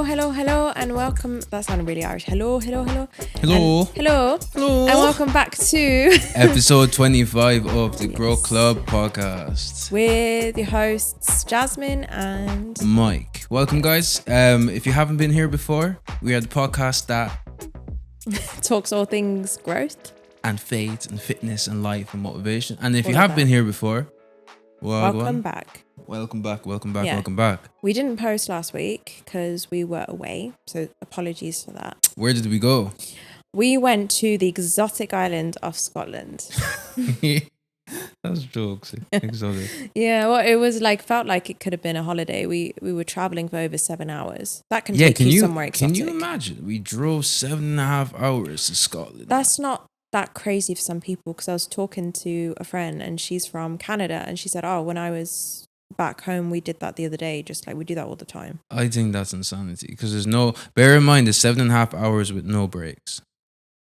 Hello, and welcome. That sounded really Irish. Hello. Hello. And welcome back to episode 25 of the Grow Club podcast with your hosts Jasmine and Mike. Welcome, guys. If you haven't been here before, we are the podcast that talks all things growth and faith and fitness and life and motivation. And if you have been here before, welcome back. Welcome back. We didn't post last week because we were away, so apologies for that. Where did we go? We went to the exotic island of Scotland. That's jokes. Exotic. Yeah, well, it was felt like it could have been a holiday. We were traveling for over 7 hours. That can take you somewhere exotic. Can you imagine? We drove 7.5 hours to Scotland. That's not that crazy for some people, because I was talking to a friend and she's from Canada and she said, when I was back home we did that the other day, just like we do that all the time. I think that's insanity, because bear in mind, it's 7.5 hours with no breaks.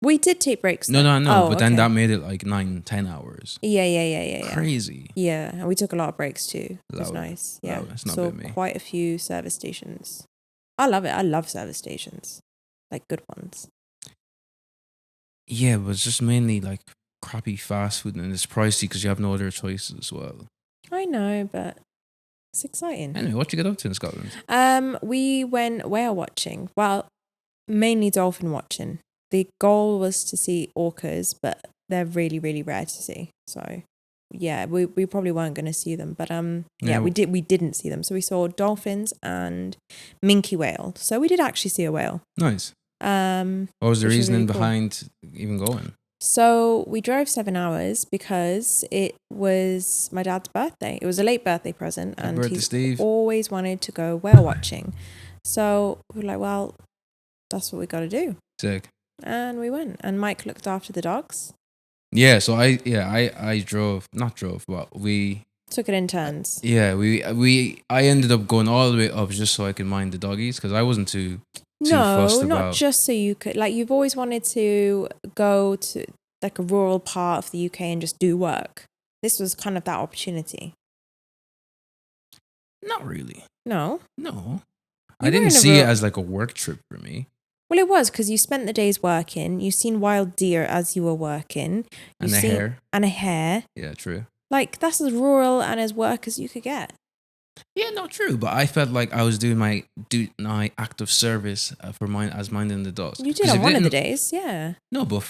We did take breaks though. No, but then that made it like 9-10 hours. Yeah. Crazy. Yeah, and we took a lot of breaks too. It was nice. Yeah, it's not so me. Quite a few service stations. I love it. I love service stations, like good ones. Yeah, but it's just mainly like crappy fast food, and it's pricey because you have no other choices as well. I know, but it's exciting. Anyway, what you get up to in Scotland? We went whale watching. Well, mainly dolphin watching. The goal was to see orcas, but they're really, really rare to see. So, yeah, we probably weren't going to see them, but we didn't see them. So we saw dolphins and minke whale. So we did actually see a whale. Nice. What was the reasoning behind even going? So we drove 7 hours because it was my dad's birthday. It was a late birthday present, and he's always wanted to go whale watching. So we were like, well, that's what we got to do. Sick. And we went, and Mike looked after the dogs. Yeah, so I we took it in turns. Yeah, I ended up going all the way up just so I could mind the doggies, because I wasn't too fussed about. Not just so you could, you've always wanted to go to like a rural part of the UK and just do work. This was kind of that opportunity. Not really. No. I didn't see it as like a work trip for me. Well, it was, because you spent the days working. You've seen wild deer as you were working. And a hare. Yeah, true. That's as rural and as work as you could get. Yeah, no, true. But I felt like I was doing my act of service as minding the dogs. You did on one of the days, yeah. No, but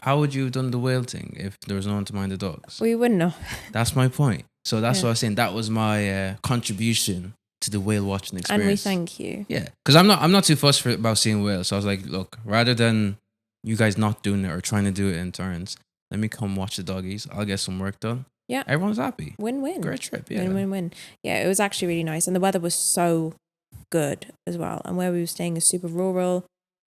how would you have done the whale thing if there was no one to mind the dogs? We wouldn't know. That's my point. So that's what I was saying. That was my contribution to the whale watching experience. And we thank you. Yeah, because I'm not too fussed about seeing whales. So I was like, look, rather than you guys not doing it or trying to do it in turns, let me come watch the doggies. I'll get some work done. Yeah. Everyone's happy. Win-win. Great trip, yeah. Win-win. Yeah, it was actually really nice. And the weather was so good as well. And where we were staying is super rural.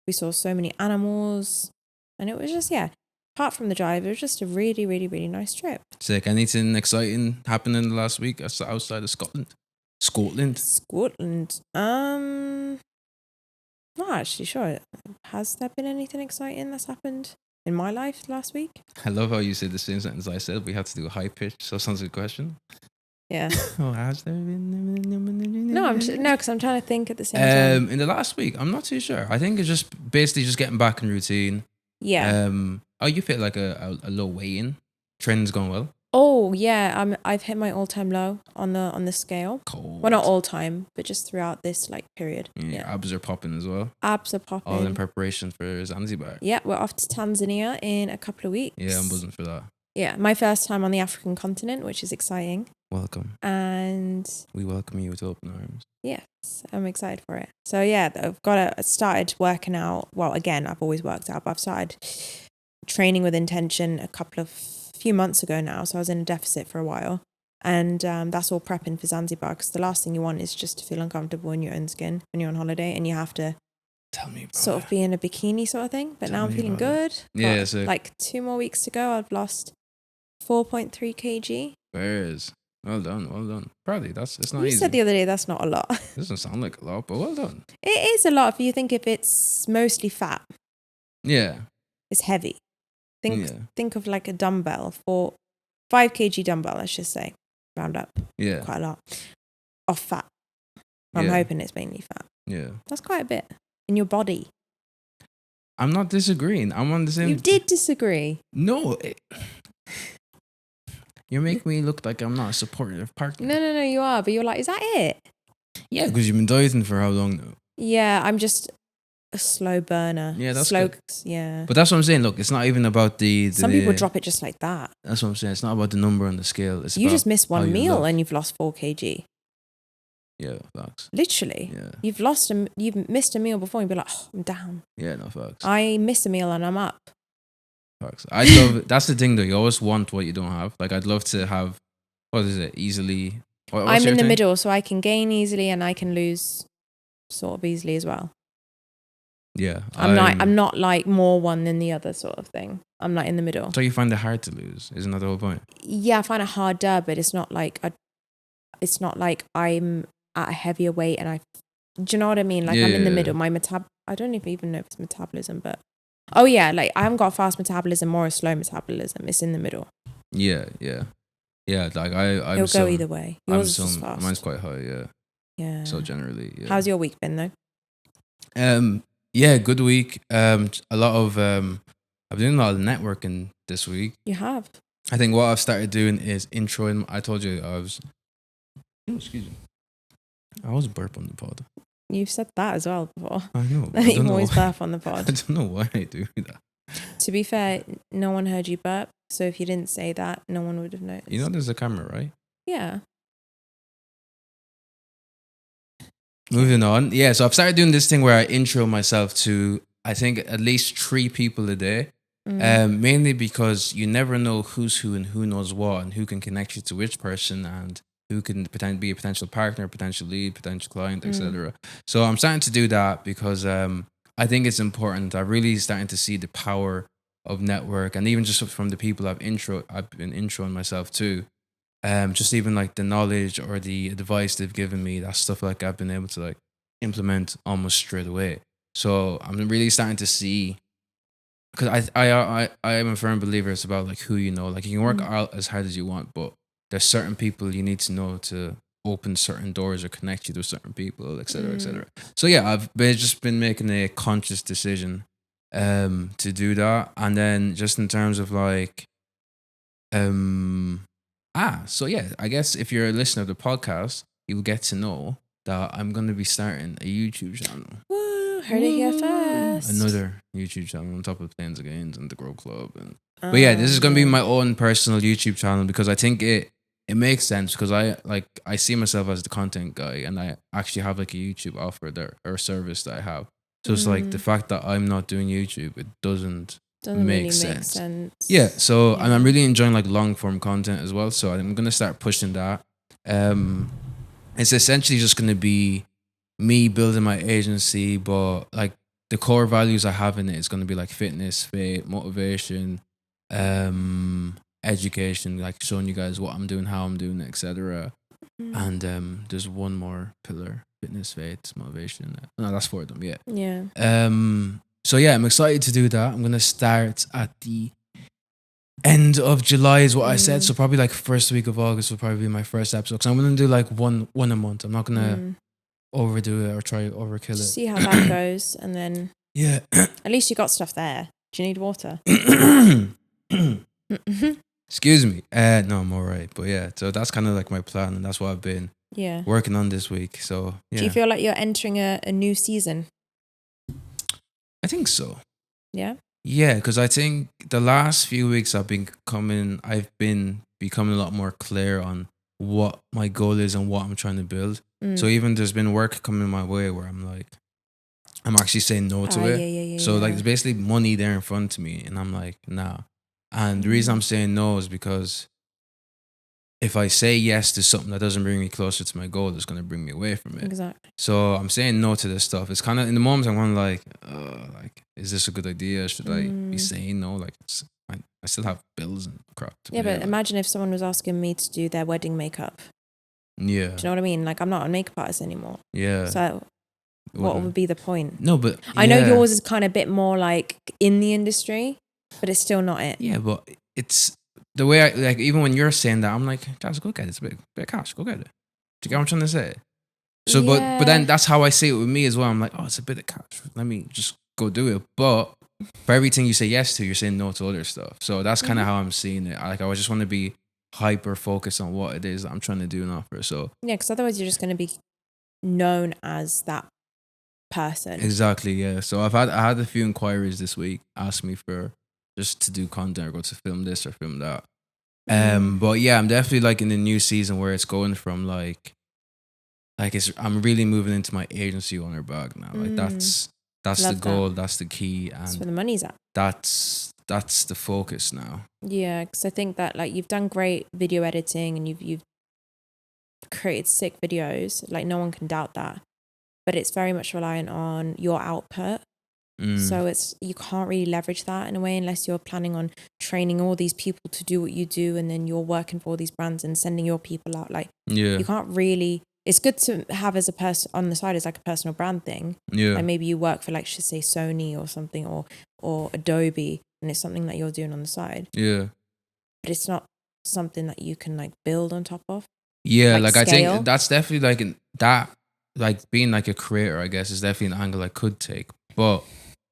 We saw so many animals. And it was just, apart from the drive, it was just a really, really, really nice trip. Sick. Anything exciting happened in the last week outside of Scotland? Scotland. Not actually sure. Has there been anything exciting that's happened in my life last week? I love how you said the same sentence I said. We had to do a high pitch, so it sounds like a question. Yeah. Has there been? No, because I'm trying to think at the same time. In the last week, I'm not too sure. I think it's just basically just getting back in routine. Yeah. You feel like a low weigh-in? Trend's going well? Oh yeah, I've hit my all-time low on the scale. Cold. Well, not all time, but just throughout this period. Yeah, abs are popping as well. Abs are popping. All in preparation for Zanzibar. Yeah, we're off to Tanzania in a couple of weeks. Yeah, I'm buzzing for that. Yeah, my first time on the African continent, which is exciting. Welcome. And we welcome you with open arms. Yes, I'm excited for it. So yeah, I started working out. Well, again, I've always worked out, but I've started training with intention a few months ago now. So I was in a deficit for a while, and that's all prepping for Zanzibar, because the last thing you want is just to feel uncomfortable in your own skin when you're on holiday and you have to sort of be in a bikini sort of thing. But now I'm feeling good. Yeah, so 2 more weeks to go. I've lost 4.3 kg. Whereas, well done. Probably it's not easy. You said the other day that's not a lot. It doesn't sound like a lot, but well done. It is a lot if you think if it's mostly fat. Yeah. It's heavy. Think of like a dumbbell, 5 kg dumbbell, let's just say, round up. Yeah. Quite a lot of fat. I'm hoping it's mainly fat. Yeah. That's quite a bit in your body. I'm not disagreeing. I'm on the same. You did disagree. No. You're making me look like I'm not a supportive partner. No, you are. But you're like, is that it? Yeah, because you've been dieting for how long now? Yeah, I'm just a slow burner. Yeah, that's slow. good. Yeah. But that's what I'm saying. Look, it's not even about the Some people drop it just like that. That's what I'm saying. It's not about the number on the scale. It's You about just missed how one you meal look. and you've lost 4 kg. Yeah, facts. Literally. Yeah. You've missed a meal before and you'll be like, oh, I'm down. Yeah, no, facts. I miss a meal and I'm up. Facts. I love it. That's the thing though. You always want what you don't have. Like I'd love to have, what is it, easily. What's I'm your in the thing? middle, so I can gain easily and I can lose sort of easily as well. Yeah. I'm not like more one than the other sort of thing. I'm like in the middle. So you find it hard to lose, isn't that the whole point? Yeah, I find it harder, but it's not like I'm at a heavier weight and do you know what I mean? Like I'm in the middle. My I don't even know if it's metabolism, but oh yeah, like I haven't got fast metabolism or a slow metabolism. It's in the middle. Yeah. Like I'm It'll go either way. Yours is just fast. Mine's quite high. Yeah. Yeah. So generally, yeah. How's your week been though? Yeah, good week. A lot of I've been doing a lot of networking this week. You have. I think what I've started doing is introing. I told you I was. Excuse me. I was burp on the pod. You've said that as well before. I know. You always burp on the I pod. don't know why I do that. To be fair, no one heard you burp, so if you didn't say that, no one would have noticed. You know, there's a camera, right? Yeah. Moving on. Yeah, so I've started doing this thing where I intro myself to, I think, at least 3 people a day. Mainly because you never know who's who and who knows what and who can connect you to which person and who can be a potential partner, potential lead, potential client, etc. So I'm starting to do that because I think it's important. I'm really starting to see the power of network, and even just from the people I've been introing myself to. Just even like the knowledge or the advice they've given me, that stuff like I've been able to like implement almost straight away. So I'm really starting to see, because I am a firm believer it's about like who you know. Like you can work out as hard as you want, but there's certain people you need to know to open certain doors or connect you to certain people, etc., etc. So yeah, I've just been making a conscious decision to do that, and then just in terms of like so yeah, I guess if you're a listener of the podcast, you'll get to know that I'm going to be starting a YouTube channel. Woo, heard it here first. Another YouTube channel on top of Plains Gains and the Grow Club. But yeah, this is going to be my own personal YouTube channel because I think it makes sense, because I see myself as the content guy, and I actually have like a YouTube offer there or service that I have. So it's like the fact that I'm not doing YouTube, it doesn't make make sense. Yeah, so and I'm really enjoying like long form content as well. So I'm gonna start pushing that. It's essentially just gonna be me building my agency, but like the core values I have in it is gonna be like fitness, faith, motivation, education, like showing you guys what I'm doing, how I'm doing it, etc. And there's one more pillar: fitness, faith, motivation. No, that's 4 of them. Yeah. Yeah. So yeah, I'm excited to do that. I'm gonna start at the end of July, is what I said. So probably like first week of August will probably be my first episode. So I'm gonna do like one a month. I'm not gonna overdo it or try overkill it. See how that goes, and then yeah. At least you got stuff there. Do you need water? Excuse me. No, I'm alright. But yeah, so that's kind of like my plan, and that's what I've been working on this week. So yeah. Do you feel like you're entering a new season? I think so. Yeah. Yeah, because I think the last few weeks I've been becoming a lot more clear on what my goal is and what I'm trying to build. So even there's been work coming my way where I'm actually saying no to it. Yeah, so like there's basically money there in front of me, and I'm like, nah. And the reason I'm saying no is because if I say yes to something that doesn't bring me closer to my goal, it's going to bring me away from it. Exactly. So I'm saying no to this stuff. It's kind of in the moments I'm like, is this a good idea? Should I be saying no? Like, I still have bills and crap to pay. Yeah, but imagine if someone was asking me to do their wedding makeup. Yeah. Do you know what I mean? Like, I'm not a makeup artist anymore. Yeah. So what would be the point? No, but I know yours is kind of a bit more like in the industry, but it's still not it. Yeah, but it's the way I like. Even when you're saying that, I'm like, just go get it. It's a bit of cash. Go get it. Do you get what I'm trying to say? So, but then Yeah. that's how I see it with me as well. I'm like, oh, it's a bit of cash. Let me just go do it. But for everything you say yes to, you're saying no to other stuff. So that's kind of how I'm seeing it. I just want to be hyper focused on what it is that I'm trying to do and offer. So Yeah, because otherwise you're just going to be known as that person. exactly, yeah. So I had a few inquiries this week ask me for just to do content or go to film this or film that. But yeah, I'm definitely like in the new season where it's going from like I'm really moving into my agency owner bag now. Like that's the Love goal, that. that's the key, That's and where the money's at. that's the focus now. Yeah, because I think that like you've done great video editing and you've created sick videos. Like no one can doubt that, but it's very much reliant on your output. So you can't really leverage that in a way unless you're planning on training all these people to do what you do, and then you're working for all these brands and sending your people out. Like you can't really. It's good to have as a person on the side as like a personal brand thing. Yeah. Like maybe you work for like, should say Sony or something, or Adobe, and it's something that you're doing on the side. Yeah. But it's not something that you can like build on top of. Yeah, like I scale. think that's definitely like being like a creator, I guess, is definitely an angle I could take. But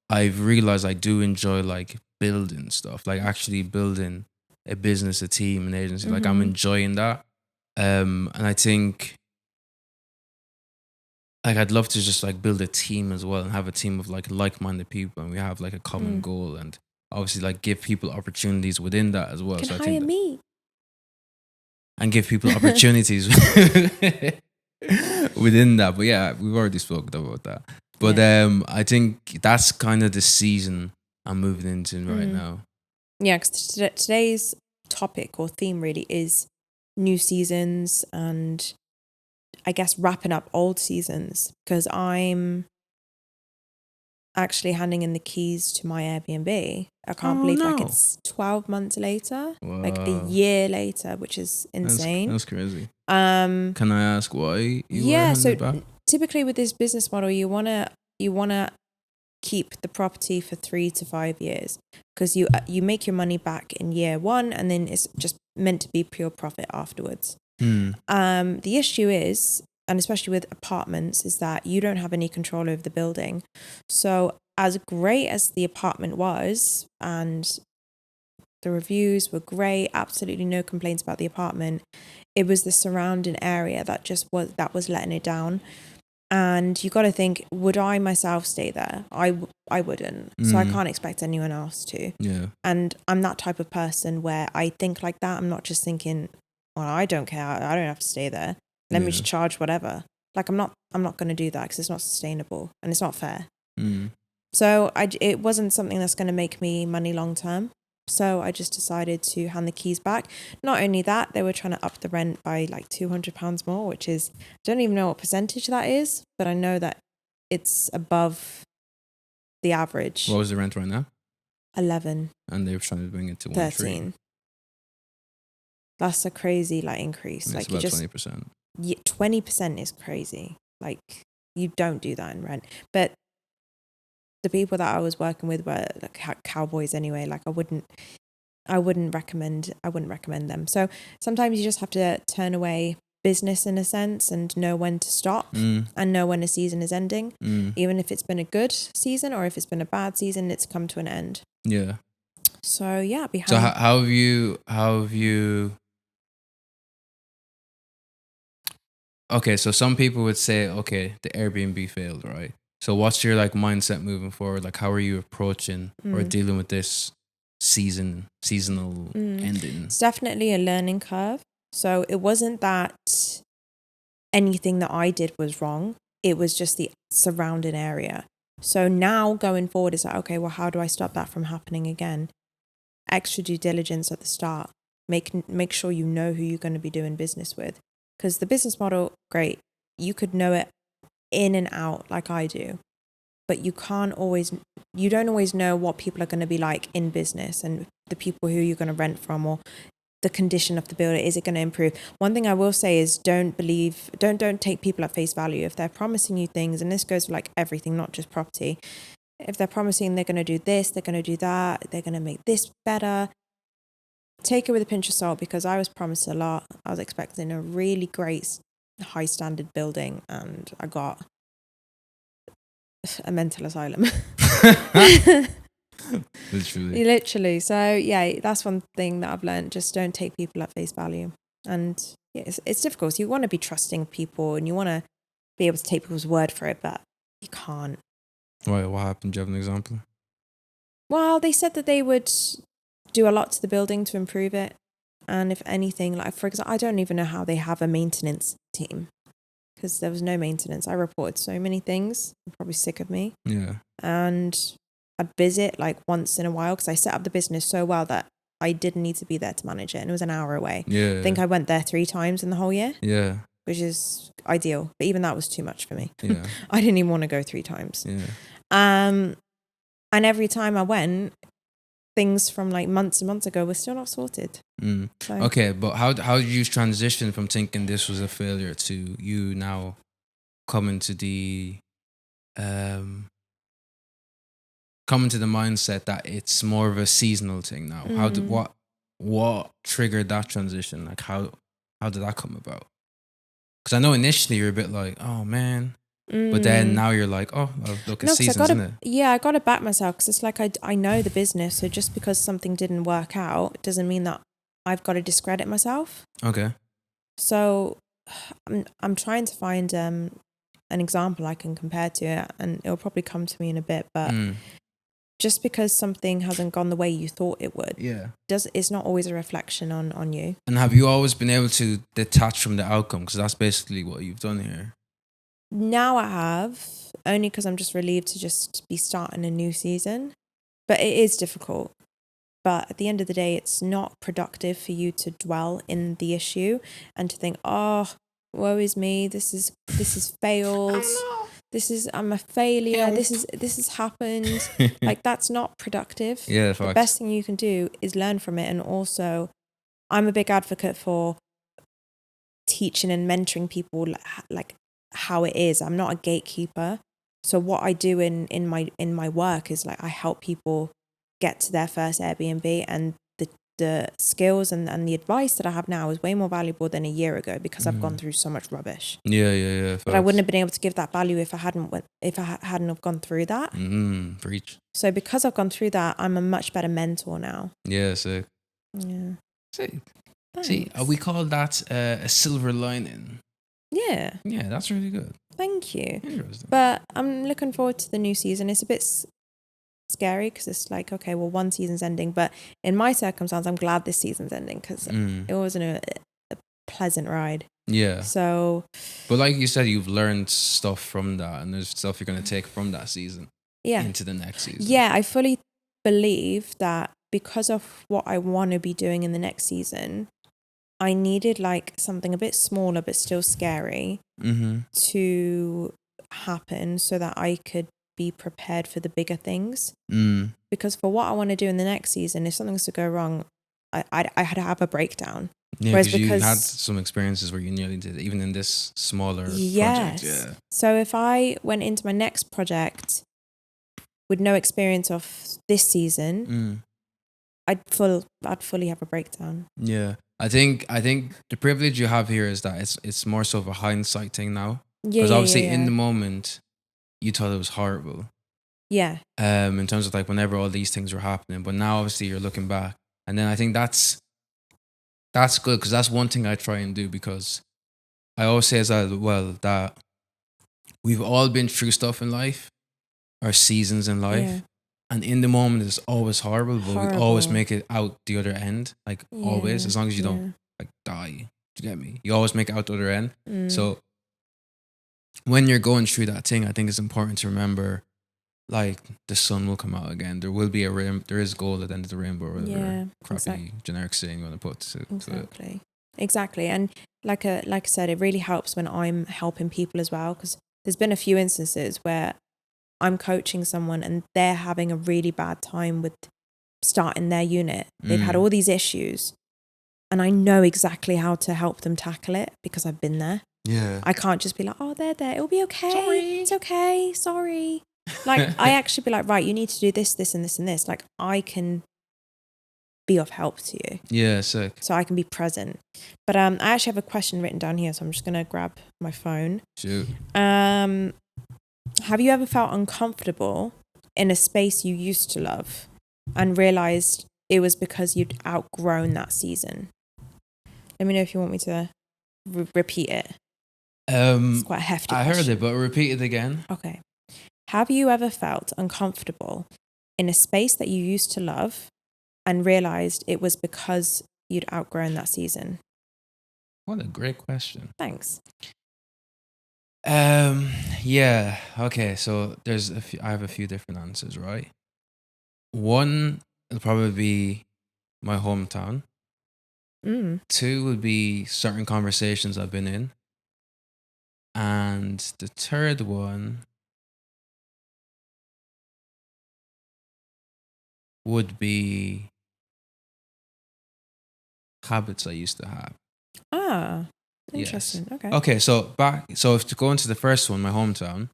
I've realized I do enjoy like building stuff, like actually building a business, a team, an agency. Like I'm enjoying that. And I think like I'd love to just like build a team as well and have a team of like-minded people, and we have like a common goal, and obviously like give people opportunities within that as well. You So can I hire think me. and give people opportunities within that. But yeah, we've already spoken about that. But I think that's kind of the season I'm moving into right now. Yeah, because today's topic or theme really is new seasons and I guess wrapping up old seasons, because I'm actually handing in the keys to my Airbnb. I can't believe like it's 12 months later, like a year later, which is insane. That's crazy. Can I ask why you were handing it back? Typically with this business model, you wanna keep the property for 3 to 5 years, because you make your money back in year 1, and then it's just meant to be pure profit afterwards. The issue is, and especially with apartments, is that you don't have any control over the building. So as great as the apartment was, and the reviews were great, absolutely no complaints about the apartment, it was the surrounding area that was letting it down. And you got to think, would I myself stay there? I wouldn't. So I can't expect anyone else to. Yeah. And I'm that type of person where I think like that. I'm not just thinking, well, I don't care. I don't have to stay there. Let me just charge whatever. Like I'm not going to do that because it's not sustainable and it's not fair. So it wasn't something that's going to make me money long term. So I just decided to hand the keys back. Not only that, they were trying to up the rent by like £200 more, which is, I don't even know what percentage that is, but I know that it's above the average. What was the rent right now? 11. And they were trying to bring it to 13. That's a crazy like increase. And like it's about 20%. Yeah, 20% is crazy. Like you don't do that in rent. But the people that I was working with were like cowboys anyway. Like I wouldn't recommend them. So sometimes you just have to turn away business in a sense and know when to stop and know when a season is ending. Even if it's been a good season or if it's been a bad season, it's come to an end. Yeah. So yeah, So how have you okay, so some people would say, okay, the Airbnb failed, right? So what's your like mindset moving forward? Like how are you approaching or dealing with this seasonal ending? It's definitely a learning curve. So it wasn't that anything that I did was wrong. It was just the surrounding area. So now going forward is like, okay, well, how do I stop that from happening again? Extra due diligence at the start. Make sure you know who you're going to be doing business with. Because the business model, great. You could know it in and out like I do. But you don't always know what people are going to be like in business and the people who you're going to rent from, or the condition of the building. Is it going to improve? One thing I will say is don't take people at face value. If they're promising you things, and this goes for like everything, not just property. If they're promising they're going to do this, they're going to do that, they're going to make this better, take it with a pinch of salt, because I was promised a lot. I was expecting a really great high standard building, and I got a mental asylum. Literally. So yeah, that's one thing that I've learned. Just don't take people at face value. And yeah, it's difficult. So you want to be trusting of people, and you want to be able to take people's word for it, but you can't. Right, what happened? Do you have an example? Well, they said that they would do a lot to the building to improve it. And if anything, like for example, I don't even know how they have a maintenance team, because there was no maintenance. I reported so many things. They're probably sick of me. Yeah. And I'd visit like once in a while, because I set up the business so well that I didn't need to be there to manage it. And it was an hour away. Yeah. I think I went there 3 times in the whole year. Yeah. Which is ideal. But even that was too much for me. Yeah. I didn't even want to go 3 times. Yeah. And every time I went, things from like months and months ago were still not sorted. So. Okay, but how did you transition from thinking this was a failure to you now coming to the mindset that it's more of a seasonal thing now? How did what triggered that transition? Like how did that come about? Because I know initially you're a bit like, oh man. But then now you're like, oh, well, look, it's seasons, isn't it? Yeah, I got to back myself, because it's like I know the business. So just because something didn't work out doesn't mean that I've got to discredit myself. Okay. So I'm trying to find an example I can compare to it, and it'll probably come to me in a bit. But just because something hasn't gone the way you thought it would, it's not always a reflection on you. And have you always been able to detach from the outcome? Because that's basically what you've done here. Now I have, only because I'm just relieved to just be starting a new season. But it is difficult. But at the end of the day, it's not productive for you to dwell in the issue and to think, oh, woe is me. This is failed. I'm a failure. Help. This has happened. Like, that's not productive. Yeah, the best thing you can do is learn from it. And also, I'm a big advocate for teaching and mentoring people like how it is. I'm not a gatekeeper. So what I do in my work is like I help people get to their first Airbnb, and the skills and the advice that I have now is way more valuable than a year ago, because I've gone through so much rubbish. Yeah. But I wouldn't have been able to give that value if I hadn't have gone through that. Preach. So because I've gone through that, I'm a much better mentor now. Yeah, sick. Yeah. See, we call that a silver lining. Yeah. Yeah, that's really good. Thank you. Interesting. But I'm looking forward to the new season. It's a bit scary, because it's like, okay, well, one season's ending. But in my circumstance, I'm glad this season's ending, because it wasn't a pleasant ride. Yeah. So. But like you said, you've learned stuff from that, and there's stuff you're going to take from that season into the next season. Yeah, I fully believe that because of what I want to be doing in the next season, I needed like something a bit smaller but still scary to happen, so that I could be prepared for the bigger things. Because for what I want to do in the next season, if something's to go wrong, I had to have a breakdown. Yeah, because you had some experiences where you nearly did, even in this smaller project. Yeah. So if I went into my next project with no experience of this season, I'd fully have a breakdown. Yeah. I think the privilege you have here is that it's more so of a hindsight thing now. Because obviously in the moment you thought it was horrible. Yeah. In terms of like whenever all these things were happening, but now obviously you're looking back, and then I think that's good, because that's one thing I try and do, because I always say as well that we've all been through stuff in life, or seasons in life, and in the moment it's always horrible, but we always make it out the other end, like always, as long as you don't like die. Do you get me? You always make it out the other end. So when you're going through that thing, I think it's important to remember, like, the sun will come out again. There will be there is gold at the end of the rainbow, or whatever crappy generic saying you want to put to it. Exactly. And like I said, it really helps when I'm helping people as well, because there's been a few instances where I'm coaching someone and they're having a really bad time with starting their unit. They've had all these issues, and I know exactly how to help them tackle it, because I've been there. Yeah. I can't just be like, oh, they're there, it'll be okay. Sorry. It's okay. Sorry. Like, I actually be like, right, you need to do this, this, and this, and this. Like, I can be of help to you. Yeah, sick. So I can be present. But I actually have a question written down here, so I'm just gonna grab my phone. Shoot. Have you ever felt uncomfortable in a space you used to love and realized it was because you'd outgrown that season? Let me know if you want me to repeat it. It's quite a hefty I question. heard it, but repeat it again. Okay. Have you ever felt uncomfortable in a space that you used to love and realized it was because you'd outgrown that season? What a great question. Thanks. Yeah. Okay. So I have a few different answers, right? One will probably be my hometown. Two would be certain conversations I've been in. And the third one would be habits I used to have. Ah, interesting. Yes. Okay. Okay, so if to go into the first one, my hometown,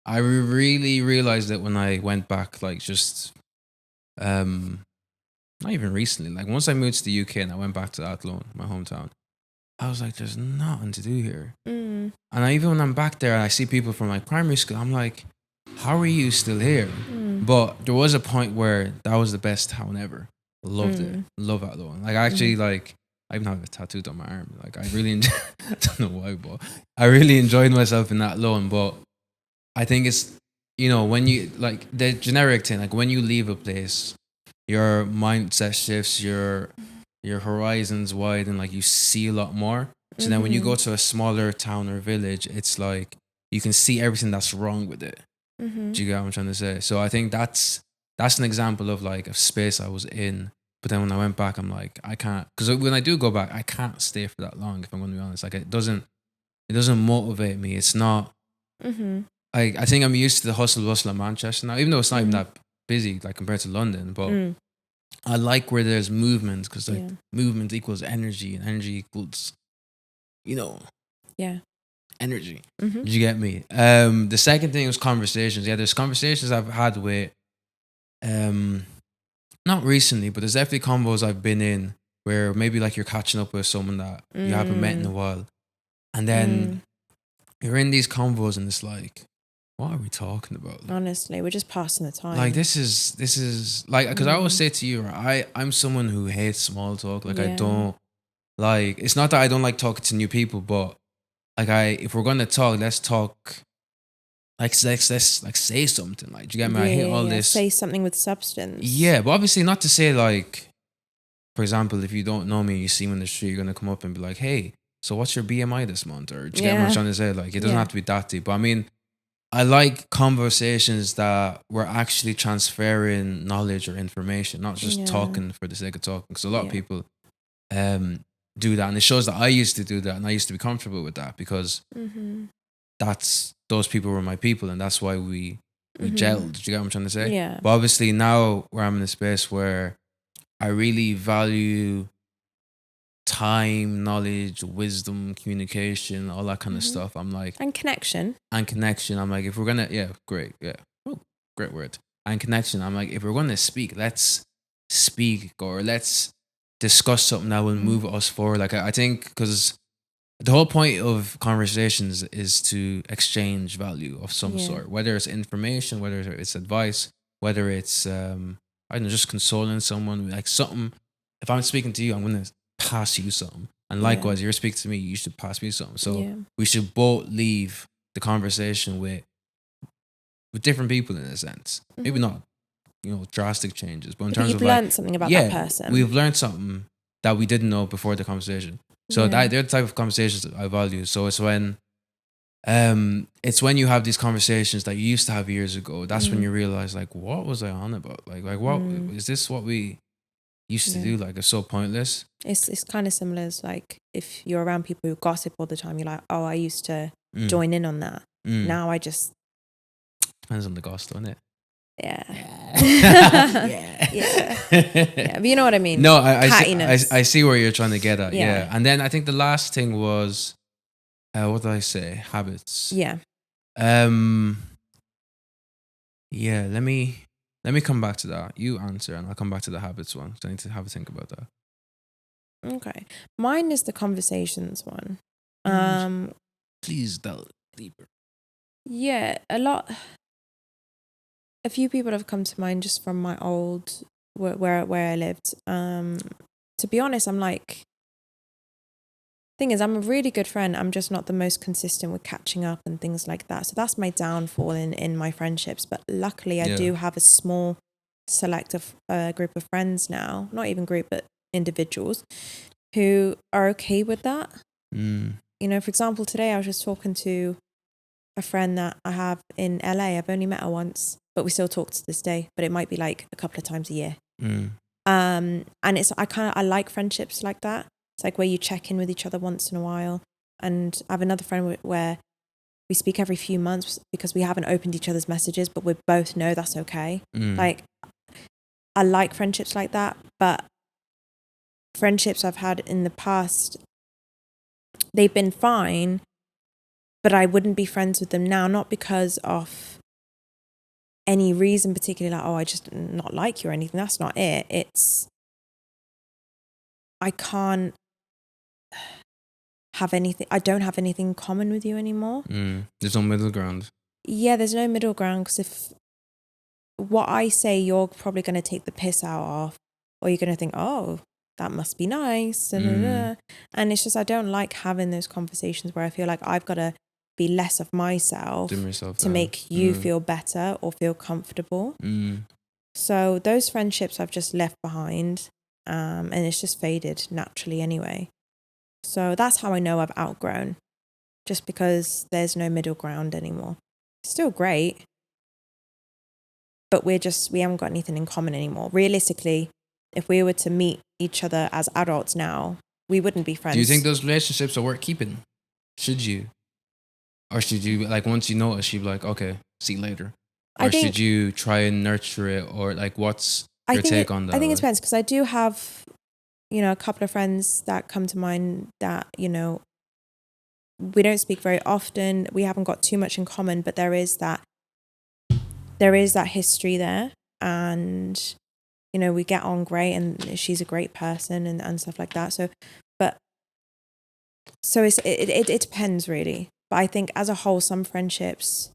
I really realized it when I went back, like just, not even recently. Like once I moved to the UK and I went back to Athlone, my hometown, I was like, there's nothing to do here. And even when I'm back there and I see people from like primary school, I'm like, how are you still here? But there was a point where that was the best town ever. Loved it. Love Athlone. Like I actually like. I even have it tattooed on my arm. Like I really enjoy, I don't know why, but I really enjoyed myself in that loan. But I think it's, when you like the generic thing, like when you leave a place, your mindset shifts, your horizons widen, like you see a lot more. So then when you go to a smaller town or village, it's like you can see everything that's wrong with it. Do you get what I'm trying to say? So I think that's an example of like a space I was in. But then when I went back, I'm like, I can't, because when I do go back, I can't stay for that long. If I'm going to be honest, like it doesn't motivate me. It's not. I think I'm used to the hustle bustle of Manchester now, even though it's not even that busy, like compared to London. But I like where there's movement, because like movement equals energy, and energy equals, energy. Did you get me? The second thing was conversations. Yeah, there's conversations I've had with, not recently, but there's definitely combos I've been in where maybe like you're catching up with someone that you haven't met in a while, and then you're in these combos and it's like, what are we talking about? Honestly, we're just passing the time. Like this is like, because I always say to you, I'm someone who hates small talk. Like I don't like. It's not that I don't like talking to new people, but like if we're gonna talk, let's talk. Like let's like say something. Like, do you get me? I hate all this. Say something with substance. Yeah, but obviously not to say like, for example, if you don't know me, you see me in the street, you're gonna come up and be like, "Hey, so what's your BMI this month?" Or do you get what I'm trying to say? Like, it doesn't have to be that deep. But I mean, I like conversations that we're actually transferring knowledge or information, not just talking for the sake of talking. Because a lot of people do that, and it shows that I used to do that, and I used to be comfortable with that because those people were my people, and that's why we gelled. Do you get what I'm trying to say? Yeah. But obviously now where I'm in a space where I really value time, knowledge, wisdom, communication, all that kind of stuff. I'm like, and connection. I'm like, if we're gonna, great, great word. And connection. I'm like, if we're gonna speak, let's speak, or let's discuss something that will move us forward. Like I think, because the whole point of conversations is to exchange value of some sort, whether it's information, whether it's advice, whether it's I don't know, just consoling someone, like something. If I'm speaking to you, I'm gonna pass you something, and likewise, you're speaking to me, you should pass me something. So we should both leave the conversation with different people in a sense. Maybe not, drastic changes, but in terms of learned something about that person. We've learned something that we didn't know before the conversation. So they're the type of conversations that I value. So it's when you have these conversations that you used to have years ago. That's when you realize, like, what was I on about? Like what is this? What we used to do? Like, it's so pointless. It's kind of similar as like if you're around people who gossip all the time, you're like, oh, I used to join in on that. Now I just depends on the gossip, doesn't it? Yeah. But you know what I mean? No, I see where you're trying to get at. Yeah. And then I think the last thing was, what did I say? Habits. Yeah. Yeah, let me Let me come back to that. You answer, and I'll come back to the habits one. So I need to have a think about that. Okay. Mine is the conversations one. Please delve deeper. Yeah, a few people have come to mind just from my old where I lived. To be honest, I'm like, thing is, I'm a really good friend. I'm just not the most consistent with catching up and things like that. So that's my downfall in my friendships. But luckily, I do have a small selective group of friends now. Not even group, but individuals who are okay with that. You know, for example, today I was just talking to a friend that I have in LA. I've only met her once, but we still talk to this day. But it might be like a couple of times a year. And I like friendships like that. It's like where you check in with each other once in a while. And I have another friend where we speak every few months because we haven't opened each other's messages, but we both know that's okay. Like, I like friendships like that, but friendships I've had in the past, they've been fine, but I wouldn't be friends with them now, not because of any reason particularly, like, oh, I just not like you or anything. That's not it. It's, I can't have anything, I don't have anything in common with you anymore. There's no middle ground. Yeah, there's no middle ground, because if what I say you're probably going to take the piss out of, or you're going to think, oh, that must be nice. And it's just, I don't like having those conversations where I feel like I've got to be less of myself to make you feel better or feel comfortable. So those friendships I've just left behind, and it's just faded naturally anyway. So that's how I know I've outgrown, just because there's no middle ground anymore. Still great, but we haven't got anything in common anymore. Realistically, if we were to meet each other as adults now, we wouldn't be friends. Do you think those relationships are worth keeping? Should you? Or should you, like, once you notice, you'd be like, okay, see you later? Or should you try and nurture it? Or, like, what's your take on that? I think it depends, because I do have, you know, a couple of friends that come to mind that, you know, we don't speak very often. We haven't got too much in common, but there is that history there, and, you know, we get on great, and she's a great person and stuff like that. So it depends really. But I think as a whole, some friendships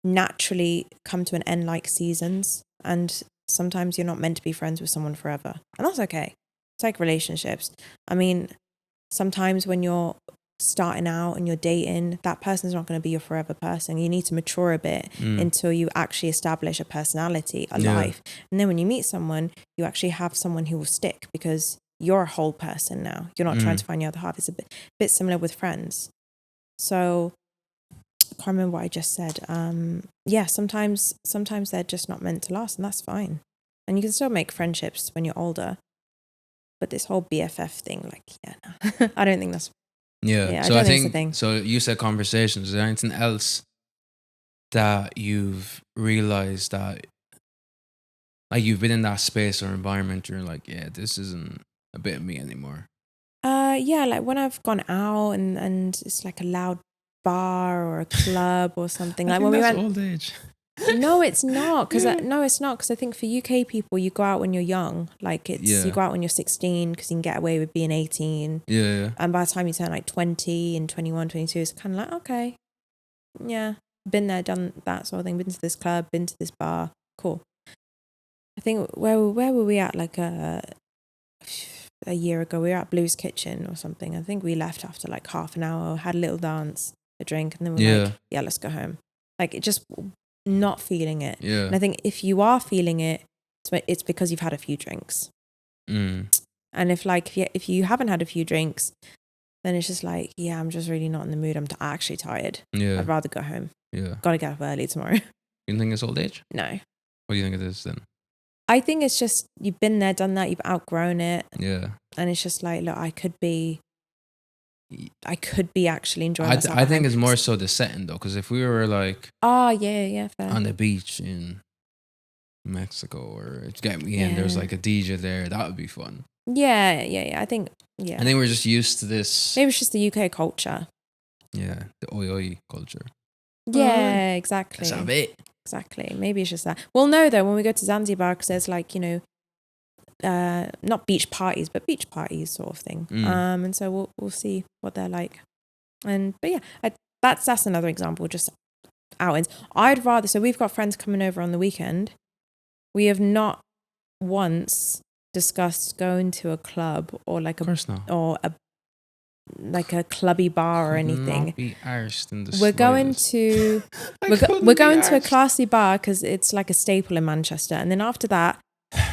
naturally come to an end like seasons, and sometimes you're not meant to be friends with someone forever, and that's okay. It's like relationships. I mean, sometimes when you're starting out and you're dating, that person's not going to be your forever person. You need to mature a bit until you actually establish a personality, a life. And then when you meet someone, you actually have someone who will stick, because you're a whole person now. You're not trying to find your other half. It's a bit similar with friends. So I can't remember what I just said. Yeah, sometimes they're just not meant to last, and that's fine. And you can still make friendships when you're older. But this whole BFF thing, like, yeah, no. I don't think that's... Yeah, so I think so. You said conversations. Is there anything else that you've realized that, like, you've been in that space or environment, you're like, yeah, this isn't a bit of me anymore? Yeah, like when I've gone out and it's like a loud bar or a club or something. Like when we went... old age. No, it's not. Because I think for UK people, you go out when you're young. Like you go out when you're 16 because you can get away with being 18. Yeah. And by the time you turn like 20 and 21, 22, it's kind of like, okay, yeah, been there, done that sort of thing. Been to this club, been to this bar. Cool. I think where were we at? Like a year ago, we were at Blue's Kitchen or something. I think we left after like half an hour, had a little dance, a drink, and then we're like, yeah, let's go home. Like, it just not feeling it. Yeah. And I think if you are feeling it, it's because you've had a few drinks. And if you haven't had a few drinks, then it's just like, yeah, I'm just really not in the mood. I'm actually tired. Yeah. I'd rather go home. Yeah. Gotta get up early tomorrow. You think it's old age? No. What do you think it is then? I think it's just, you've been there, done that, you've outgrown it. Yeah. And it's just like, look, I could be actually enjoying myself. I think it's more so the setting though, because if we were like, fair. on the beach in Mexico or get me in, there's like a DJ there, that would be fun. Yeah. I think we're just used to this. Maybe it's just the UK culture. Yeah, the oi culture. Yeah, exactly. Let's have it. exactly. Maybe it's just that. We'll know though when we go to Zanzibar, because there's like, not beach parties, but beach parties sort of thing. And so we'll see what they're like. But yeah, that's another example. Just outings. I'd rather. So we've got friends coming over on the weekend. We have not once discussed going to a club or like Of course not. or a like a clubby bar or anything. Not be arsed in the We're going slightest. to we're going to a classy bar because it's like a staple in Manchester, and then after that,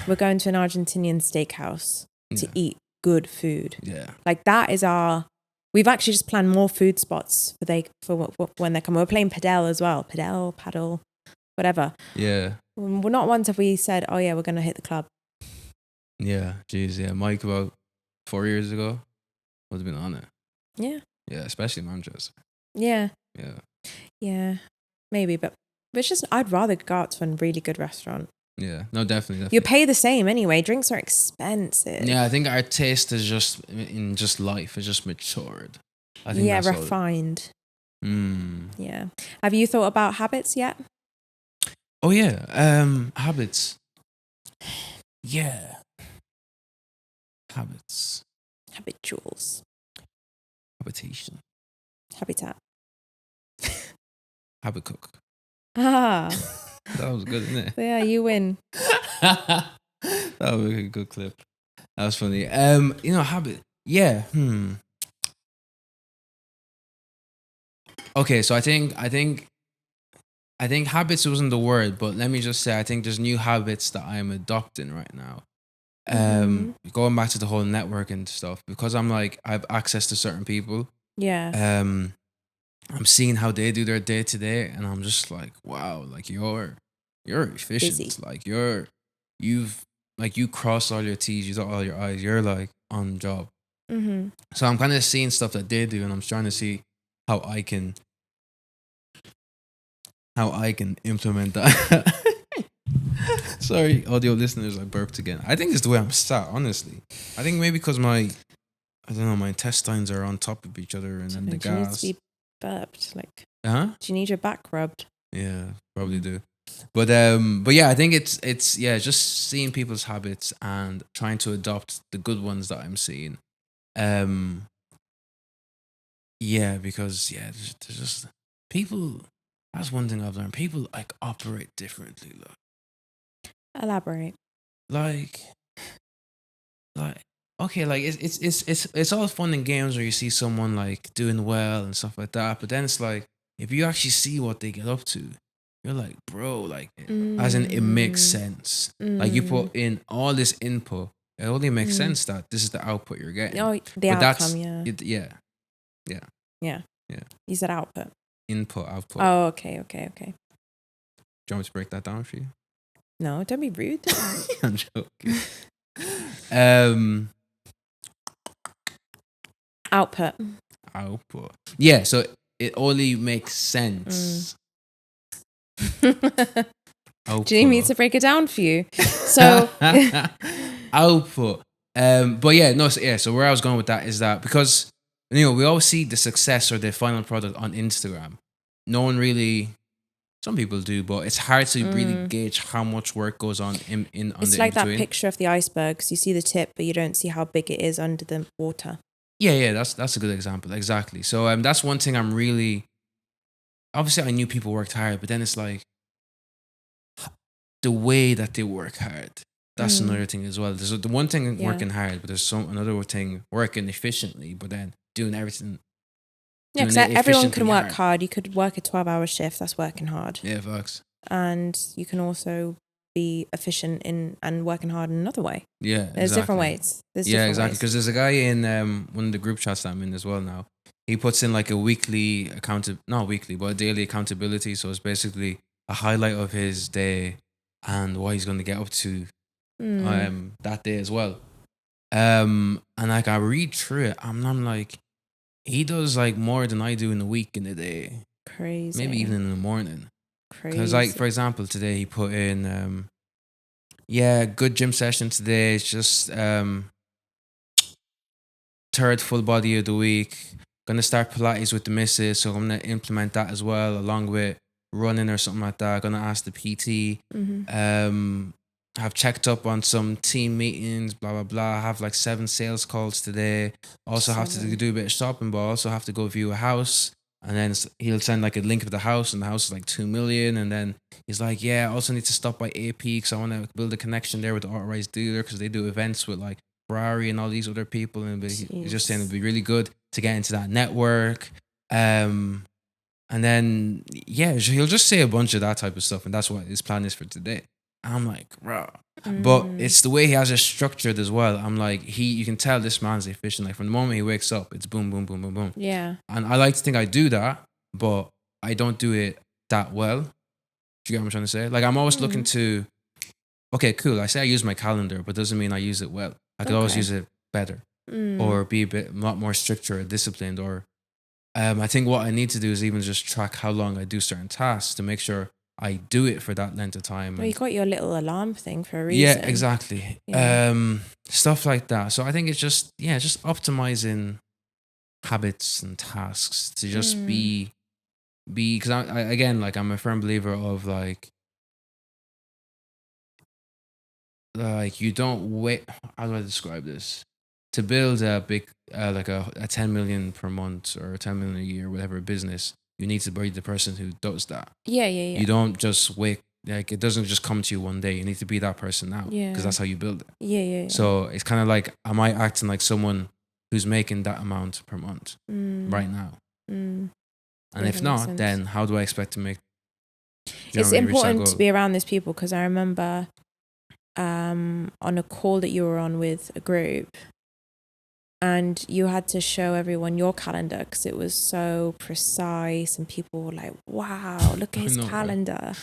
we're going to an Argentinian steakhouse to eat good food. Yeah, like that is our. We've actually just planned more food spots for when they come. We're playing padel as well. Paddle, whatever. yeah. We're not once have we said, oh yeah, we're going to hit the club. Yeah, jeez, yeah. Mike about 4 years ago would have been on it. Yeah. Yeah, especially Manchester. Yeah. Yeah. Yeah. Maybe, but it's just I'd rather go out to a really good restaurant. Yeah. No, definitely. You pay the same anyway. Drinks are expensive. Yeah, I think our taste is just life. It's just matured. I think yeah, that's refined. Mm. Yeah. Have you thought about habits yet? Oh yeah. Habits. Yeah. Habits. Habituals. Habitation. Habitat. Habakkuk. Ah. That was good, isn't it? Yeah, you win. That was a good clip. That was funny. Habit. Yeah. Okay, so I think habits wasn't the word, but let me just say I think there's new habits that I'm adopting right now. Going back to the whole networking stuff, because I'm like I have access to certain people. Yeah. I'm seeing how they do their day to day, and I'm just like, wow, like you're efficient. Busy. Like you cross all your T's, you dot all your I's. You're like on the job. Mm-hmm. So I'm kind of seeing stuff that they do, and I'm trying to see how I can implement that. Sorry, audio listeners, I burped again. I think it's the way I'm sat, honestly. I think maybe because my intestines are on top of each other, and then the Do you need gas. to be burped? Huh? Do you need your back rubbed? Yeah, probably do. But yeah, I think it's just seeing people's habits and trying to adopt the good ones that I'm seeing. Yeah, because there's just people. That's one thing I've learned. People like operate differently. Elaborate. Like okay, like it's all fun and games where you see someone like doing well and stuff like that, but then it's like if you actually see what they get up to, you're like, bro, like as in it makes sense. Like you put in all this input, it only makes sense that this is the output you're getting. Oh, the but outcome, yeah. You said output. Input, output. Oh, okay. Do you want me to break that down for you? No, don't be rude. I'm joking. Output. Yeah, so it only makes sense. Do you need me to break it down for you? So output. But yeah, no, so where I was going with that is that because we always see the success or the final product on Instagram. No one really. Some people do, but it's hard to really gauge how much work goes on in it's like that picture of the icebergs. You see the tip, but you don't see how big it is under the water. Yeah, that's a good example. Exactly. So that's one thing I'm really. Obviously, I knew people worked hard, but then it's like the way that they work hard. That's another thing as well. There's the one thing working hard, but there's another thing working efficiently, but then doing everything. Yeah, because everyone can work hard. You could work a 12-hour shift. That's working hard. Yeah, facts. And you can also be efficient and working hard in another way. Yeah, there's different ways. Exactly. Because there's a guy in one of the group chats that I'm in as well now. He puts in like a weekly not weekly, but a daily accountability. So it's basically a highlight of his day and what he's going to get up to that day as well. And like I read through it, I'm like, he does like more than I do in a week in a day. Crazy. Maybe even in the morning. Crazy. Because like, for example, today he put in, good gym session today. It's just third full body of the week. Gonna start Pilates with the missus, so I'm gonna implement that as well, along with running or something like that. Gonna ask the PT. Have checked up on some team meetings, blah blah blah. Have like 7 sales calls today. Also have to do a bit of shopping, but also have to go view a house. And then he'll send like a link of the house, and the house is like 2 million. And then he's like, yeah, I also need to stop by AP because I want to build a connection there with the authorized dealer because they do events with like Ferrari and all these other people. And he's just saying it'd be really good to get into that network. And then, yeah, he'll just say a bunch of that type of stuff. And that's what his plan is for today. And I'm like, bro. But it's the way he has it structured as well. I'm like, you can tell this man's efficient. Like from the moment he wakes up, it's boom, boom, boom, boom, boom. Yeah. And I like to think I do that, but I don't do it that well. Do you get what I'm trying to say? Like I'm always looking to, okay, cool. I say I use my calendar, but doesn't mean I use it well. I could always use it better or be a lot more stricter or disciplined. Or I think what I need to do is even just track how long I do certain tasks to make sure I do it for that length of time. Well, you got your little alarm thing for a reason. Yeah, exactly. Yeah. Stuff like that. So I think it's just optimizing habits and tasks to just be because I again, like I'm a firm believer of like you don't wait. How do I describe this? To build a big like a 10 million per month or 10 million a year, whatever business, you need to be the person who does that. Yeah. You don't just wait. Like it doesn't just come to you one day. You need to be that person now. Yeah. Because that's how you build it. Yeah. So it's kind of like, am I acting like someone who's making that amount per month right now? And if not, then how do I expect to make? It's important to be around these people because I remember on a call that you were on with a group, and you had to show everyone your calendar because it was so precise, and people were like, "Wow, look at his calendar."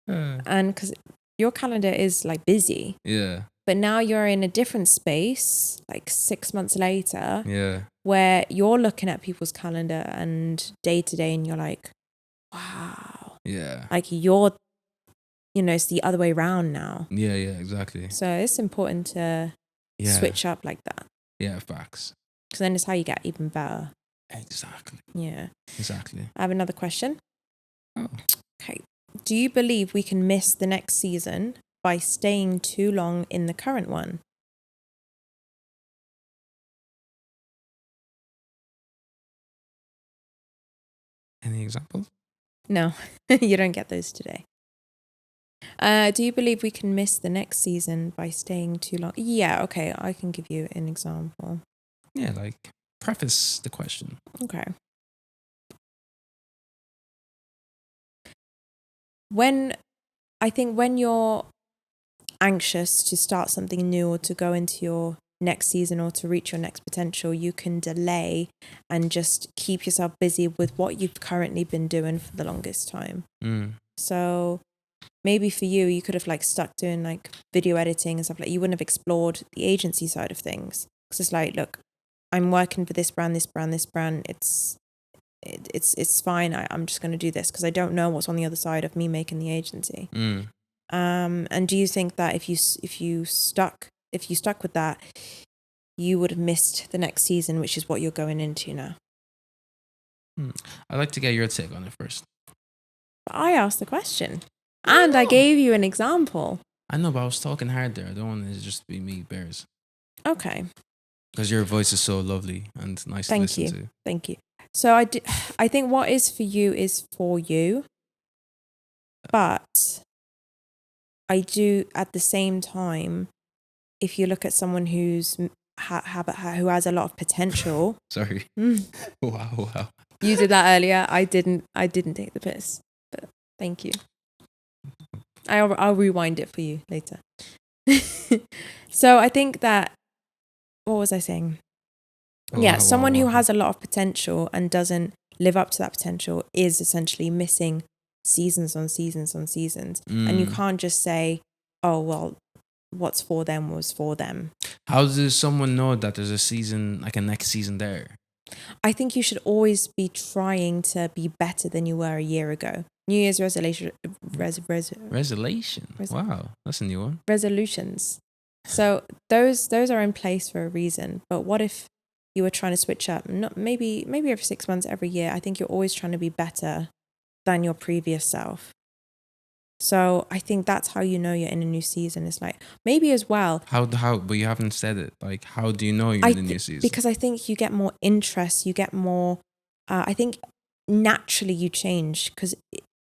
And because your calendar is like busy. Yeah. But now you're in a different space, like 6 months later. Yeah. Where you're looking at people's calendar and day to day, and you're like, wow. Yeah. Like it's the other way around now. Yeah, exactly. So it's important to switch up like that. Yeah, facts. Because then it's how you get even better. Exactly. Yeah. Exactly. I have another question. Oh. Okay. Do you believe we can miss the next season by staying too long in the current one? Any examples? No, you don't get those today. Do you believe we can miss the next season by staying too long? Yeah, okay, I can give you an example. Yeah, like preface the question. Okay. When you're anxious to start something new or to go into your next season or to reach your next potential, you can delay and just keep yourself busy with what you've currently been doing for the longest time. So maybe for you could have like stuck doing like video editing and stuff like you wouldn't have explored the agency side of things. Because it's like, look, I'm working for this brand. It's fine. I'm just going to do this because I don't know what's on the other side of me making the agency. And do you think that if you stuck with that, you would have missed the next season, which is what you're going into now? I'd like to get your take on it first. But I asked the question, and I gave you an example. I know, but I was talking hard there. I don't want it to just be me, Bears. Okay. Because your voice is so lovely and nice to listen to. Thank you. So I think what is for you is for you, but I do at the same time, if you look at someone who has a lot of potential. Sorry. Wow. You did that earlier. I didn't take the piss, but thank you. I'll rewind it for you later. So I think that, what was I saying? Someone who has a lot of potential and doesn't live up to that potential is essentially missing seasons on seasons on seasons. And you can't just say, oh, well, what's for them was for them. How does someone know that there's a season, like a next season there? I think you should always be trying to be better than you were a year ago. New Year's resolution. Wow, that's a new one. Resolutions. So those are in place for a reason. But what if you were trying to switch up? Not maybe every 6 months, every year. I think you're always trying to be better than your previous self. So I think that's how you know you're in a new season. It's like maybe as well. How? But you haven't said it. Like, how do you know you're in the new season? Because I think you get more interest. You get more. I think naturally you change because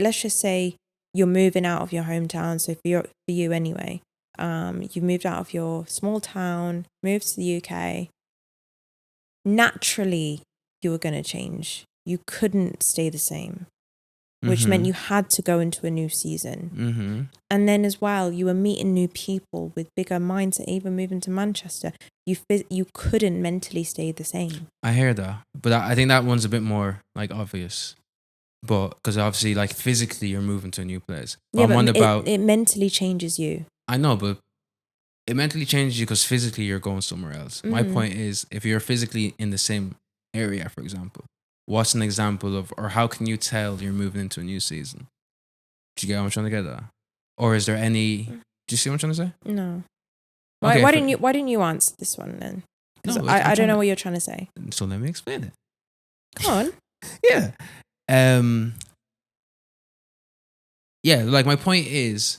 let's just say you're moving out of your hometown. So for you anyway, you moved out of your small town, moved to the UK. Naturally, you were going to change. You couldn't stay the same, which meant you had to go into a new season. And then as well, you were meeting new people with bigger mindset. Even moving to Manchester, you couldn't mentally stay the same. I hear that, but I think that one's a bit more like obvious. But because obviously, like physically, you're moving to a new place. But Yeah, but it mentally changes you. I know, but it mentally changes you because physically you're going somewhere else. My point is, if you're physically in the same area, for example, what's an example of, or how can you tell you're moving into a new season? Do you get what I'm trying to get at? Or is there any? Do you see what I'm trying to say? No. Why didn't you answer this one then? Because No, I don't know what you're trying to say. So let me explain it. Come on. Yeah. Yeah, like my point is,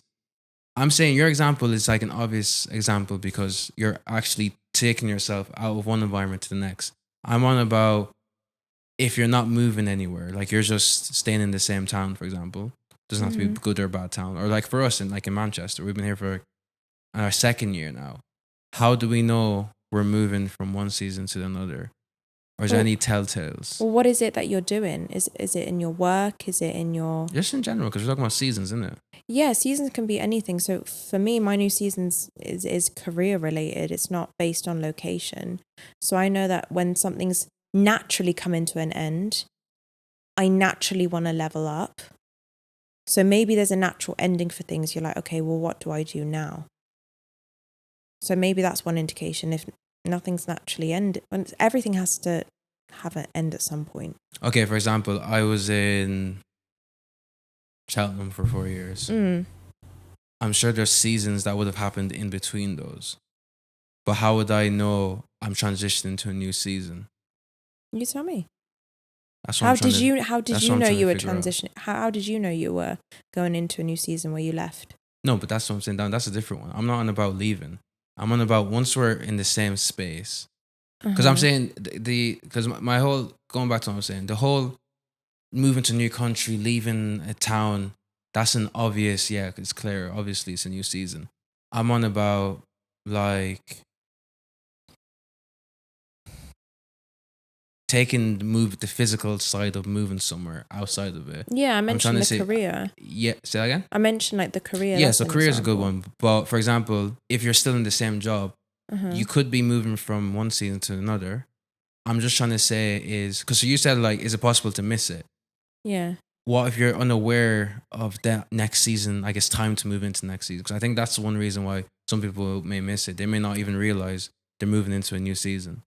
I'm saying your example is like an obvious example because you're actually taking yourself out of one environment to the next. I'm on about if you're not moving anywhere, like you're just staying in the same town, for example. Doesn't have to be a good or bad town. Or like for us in Manchester, we've been here for our second year now. How do we know we're moving from one season to another? Or is there any telltales? Well, what is it that you're doing? Is it in your work? Is it in your... Just in general, because we're talking about seasons, isn't it? Yeah, seasons can be anything. So for me, my new seasons is career related. It's not based on location. So I know that when something's naturally coming to an end, I naturally want to level up. So maybe there's a natural ending for things. You're like, okay, well, what do I do now? So maybe that's one indication. If nothing's naturally ended, everything has to have an end at some point. Okay, for example, I was in Cheltenham for 4 years. I'm sure there's seasons that would have happened in between those. But how would I know I'm transitioning to a new season? You tell me. How did you know you were transitioning? How did you know you were going into a new season where you left? No, but that's what I'm saying. That's a different one. I'm not on about leaving. I'm on about once we're in the same space. Because I'm saying because my whole, going back to what I'm saying, the whole moving to a new country, leaving a town, that's an obvious, yeah, it's clear. Obviously, it's a new season. I'm on about like taking the physical side of moving somewhere outside of it. Yeah, I mentioned the career. Yeah, say that again? I mentioned like the career. Yeah, so career is a good one. But for example, if you're still in the same job, you could be moving from one season to another. I'm just trying to say is, because you said like, is it possible to miss it? Yeah. What if you're unaware of that next season, like it's time to move into next season? Because I think that's one reason why some people may miss it. They may not even realize they're moving into a new season.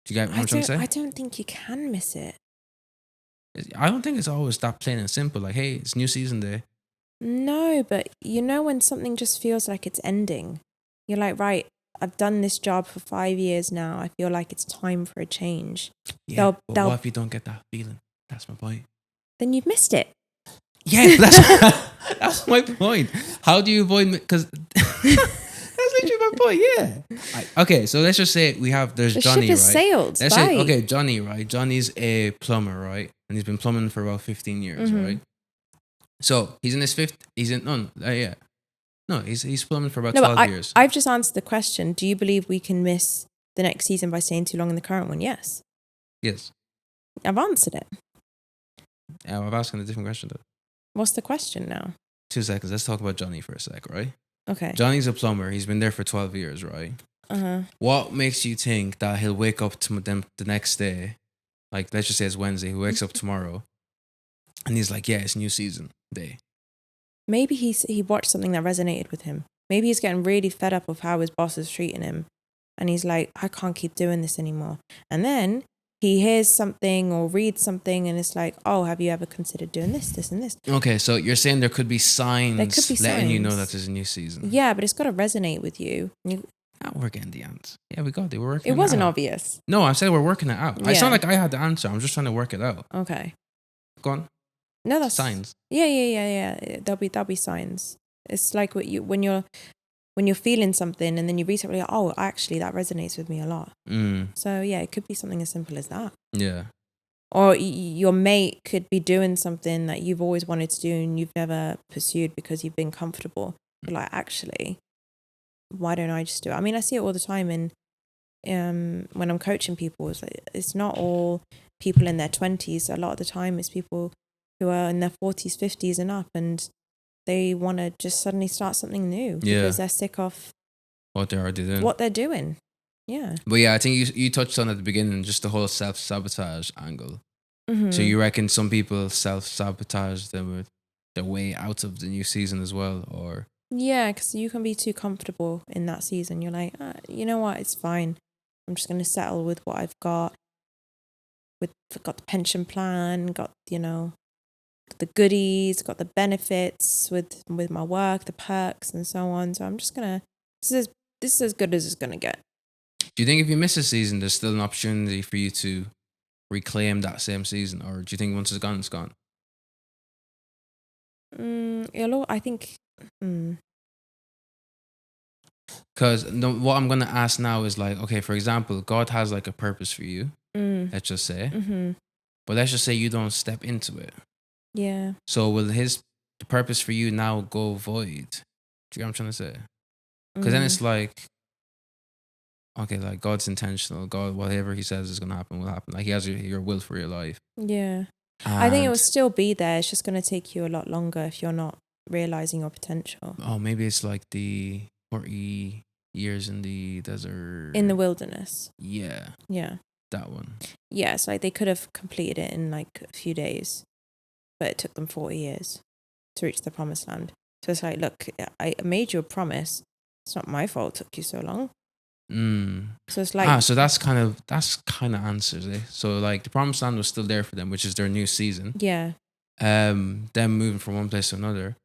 Do you get what I'm trying to say? I don't think you can miss it. I don't think it's always that plain and simple. Like, hey, it's new season day. No, but you know when something just feels like it's ending, you're like, right, I've done this job for 5 years now. I feel like it's time for a change. Yeah, but what if you don't get that feeling? That's my point. Then you've missed it. Yeah, that's my point. How do you avoid? Because that's literally my point. Yeah. Okay, so let's just say there's Johnny, ship has right? sailed. Let's say, okay, Johnny, right? Johnny's a plumber, right? And he's been plumbing for about 15 years, right? So he's in his fifth. He's plumbing for about 12 years. I've just answered the question. Do you believe we can miss the next season by staying too long in the current one? Yes. Yes. I've answered it. Yeah, I'm asking a different question though. What's the question now? 2 seconds. Let's talk about Johnny for a sec, right? Okay. Johnny's a plumber. He's been there for 12 years, right? What makes you think that he'll wake up to them the next day? Like, let's just say it's Wednesday. He wakes up tomorrow and he's like, yeah, it's new season day. Maybe he watched something that resonated with him. Maybe he's getting really fed up of how his boss is treating him. And he's like, I can't keep doing this anymore. And then he hears something or reads something and it's like, oh, have you ever considered doing this, this, and this? Okay, so you're saying there could be signs letting you know that there's a new season. Yeah, but it's got to resonate with you. We're getting the answer. Yeah, we got it. We're working it wasn't obvious. No, I said we're working it out. Yeah. It's not like I had the answer. I'm just trying to work it out. Okay. Go on. No, that's signs. Yeah. There'll be signs. It's like when you're feeling something and then you read something like, oh, actually that resonates with me a lot. So yeah, it could be something as simple as that. Yeah. Or your mate could be doing something that you've always wanted to do and you've never pursued because you've been comfortable. But like, actually, why don't I just do it? I mean, I see it all the time in when I'm coaching people. It's not all people in their 20s. A lot of the time it's people who are in their 40s, 50s and up, and they want to just suddenly start something new because they're sick of what they're already doing. What they're doing. Yeah. But yeah, I think you touched on at the beginning just the whole self-sabotage angle. Mm-hmm. So you reckon some people self-sabotage their way out of the new season as well, or? Yeah, because you can be too comfortable in that season. You're like, you know what, it's fine. I'm just going to settle with what I've got. Got the pension plan, got, the goodies, got the benefits with my work, the perks and so on. So I'm just going to, this is as good as it's going to get. Do you think if you miss a season, there's still an opportunity for you to reclaim that same season? Or do you think once it's gone, it's gone? I think... Because what I'm going to ask now is like, okay, for example, God has like a purpose for you, let's just say. Mm-hmm. But let's just say you don't step into it. Yeah. So will the purpose for you now go void? Do you get what I'm trying to say? Because then it's like, okay, like God's intentional. God, whatever he says is going to happen will happen. Like he has your will for your life. Yeah. And I think it will still be there. It's just going to take you a lot longer if you're not realizing your potential. Oh, maybe it's like the 40 years in the desert. In the wilderness. Yeah. Yeah. That one. Yeah, it's like they could have completed it in like a few days, but it took them 40 years to reach the promised land. So it's like, look, I made you a promise. It's not my fault it took you so long. So it's like... so that's kind of answers it. So like the promised land was still there for them, which is their new season. Yeah. Them moving from one place to another.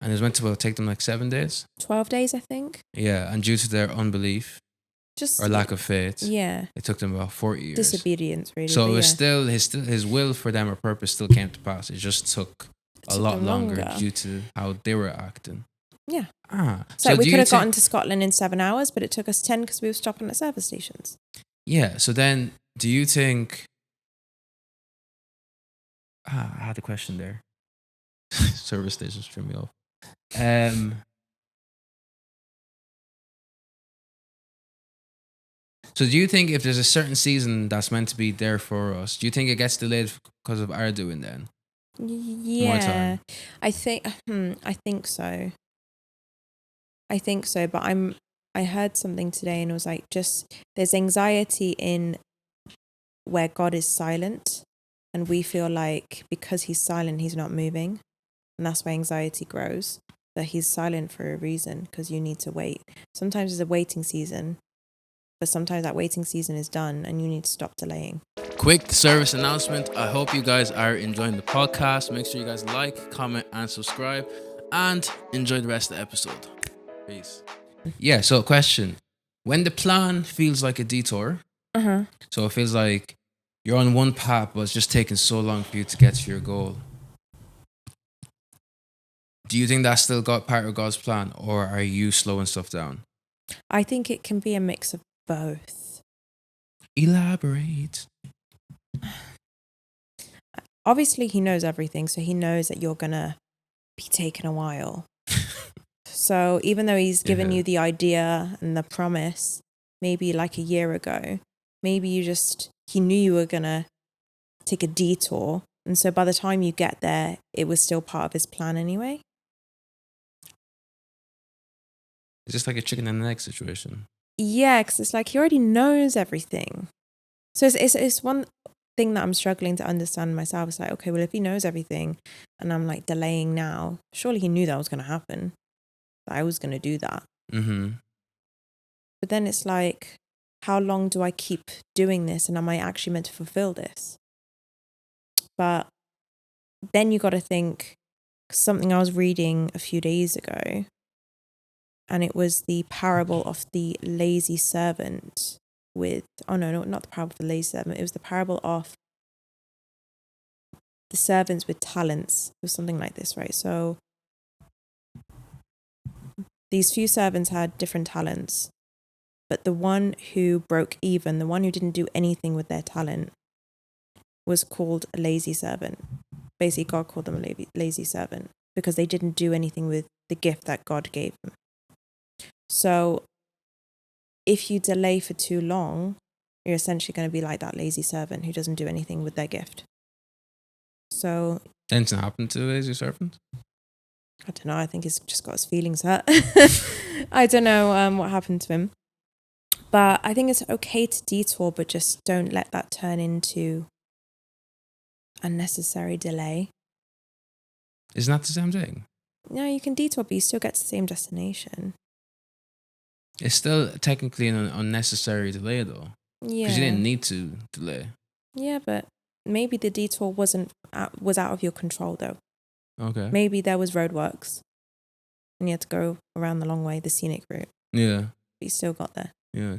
And it was meant to take them like 7 days. 12 days, I think. Yeah, and due to their unbelief or lack of faith, it took them about 40 years. Disobedience, really. So it was still his will for them or purpose still came to pass. It just took a lot longer due to how they were acting. Yeah. So we could have gotten to Scotland in 7 hours, but it took us 10 because we were stopping at service stations. Yeah. So then, do you think? I had a question there. Service stations threw me off. So do you think if there's a certain season that's meant to be there for us, do you think it gets delayed because of our doing then? Yeah. More time. I think so. I think so, but I heard something today and it was like, just there's anxiety in where God is silent, and we feel like because he's silent, he's not moving, and that's why anxiety grows. That he's silent for a reason, because you need to wait. Sometimes there's a waiting season, but sometimes that waiting season is done and you need to stop delaying. Quick service announcement. I hope you guys are enjoying the podcast. Make sure you guys like, comment, and subscribe, and enjoy the rest of the episode. Peace. Yeah, so question. When the plan feels like a detour, so it feels like you're on one path, but it's just taking so long for you to get to your goal. Do you think that's still got part of God's plan, or are you slowing stuff down? I think it can be a mix of both. Elaborate. Obviously, he knows everything, so he knows that you're gonna be taking a while. So even though he's given you the idea and the promise, maybe like a year ago, maybe he knew you were gonna take a detour, and so by the time you get there, it was still part of his plan anyway. It's just like a chicken and an egg situation. Yeah, because it's like he already knows everything. So it's one thing that I'm struggling to understand myself. It's like, okay, well, if he knows everything and I'm like delaying now, surely he knew that was going to happen. That I was going to do that. But then it's like, how long do I keep doing this? And am I actually meant to fulfill this? But then you got to think, something I was reading a few days ago, and it was the parable of the lazy servant not the parable of the lazy servant. It was the parable of the servants with talents. It was something like this, right? So these few servants had different talents, but the one who broke even, the one who didn't do anything with their talent, was called a lazy servant. Basically, God called them a lazy servant because they didn't do anything with the gift that God gave them. So if you delay for too long, you're essentially going to be like that lazy servant who doesn't do anything with their gift. So Anything happened to the lazy servant? I don't know. I think he's just got his feelings hurt. I don't know what happened to him. But I think it's okay to detour, but just don't let that turn into unnecessary delay. Isn't that the same thing? No, you can detour, but you still get to the same destination. It's still technically an unnecessary delay, though. Yeah. Because you didn't need to delay. Yeah, but maybe the detour was out of your control, though. Okay. Maybe there was roadworks and you had to go around the long way, the scenic route. Yeah. But you still got there. Yeah.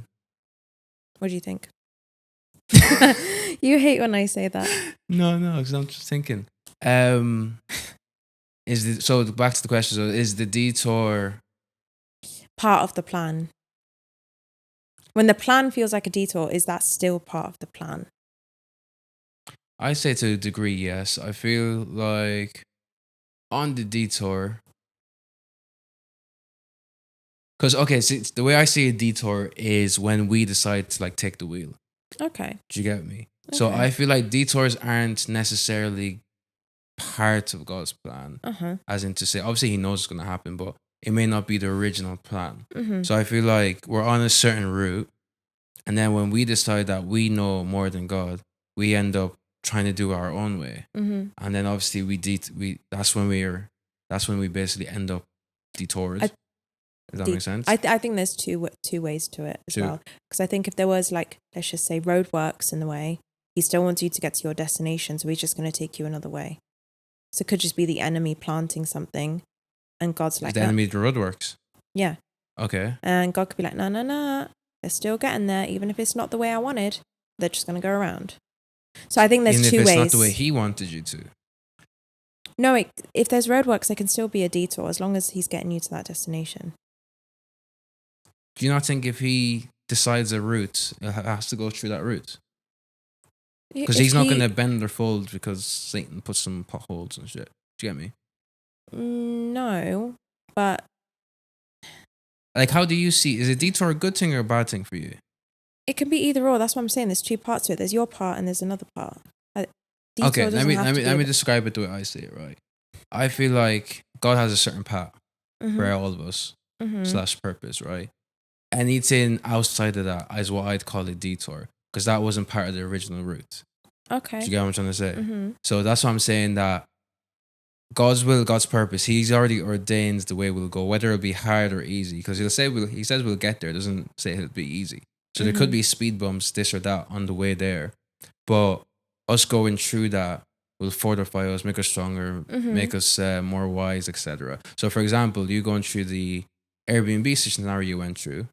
What do you think? You hate when I say that. No, because I'm just thinking. So back to the question. So is the detour Part of the plan? When the plan feels like a detour, is that still part of the plan? I say to a degree, yes. I feel like on the detour, because the way I see a detour is when we decide to like take the wheel. Okay. Do you get me? Okay. So I feel like detours aren't necessarily part of God's plan, as in to say, obviously He knows it's going to happen, but it may not be the original plan. So I feel like we're on a certain route, and then when we decide that we know more than God, we end up trying to do our own way, and then obviously that's when we basically end up detoured. Does that make sense? I think there's two ways to it as well. Because I think if there was like, let's just say roadworks in the way, He still wants you to get to your destination, so He's just going to take you another way. So it could just be the enemy planting something, and God's like, the enemy the roadworks. Yeah. Okay. And God could be like, no, they're still getting there, even if it's not the way I wanted. They're just going to go around. So I think there's even two if it's ways. not the way He wanted you to. No, if there's roadworks, there can still be a detour as long as He's getting you to that destination. Do you not think if He decides a route, it has to go through that route? Because He's not going to bend or fold because Satan puts some potholes and shit. Do you get me? No, but like, how do you see? Is a detour a good thing or a bad thing for you? It can be either or. That's what I'm saying. There's two parts to it. There's your part and there's another part. Okay, let me describe it the way I see it. Right, I feel like God has a certain path for all of us / purpose. Right, anything outside of that is what I'd call a detour because that wasn't part of the original route. Okay, do you get what I'm trying to say? So that's why I'm saying that God's will, God's purpose, He's already ordains the way we'll go, whether it'll be hard or easy. Because He says we'll get there. It doesn't say it'll be easy. So there could be speed bumps, this or that, on the way there. But us going through that will fortify us, make us stronger, make us more wise, etc. So, for example, you going through the Airbnb scenario you went through.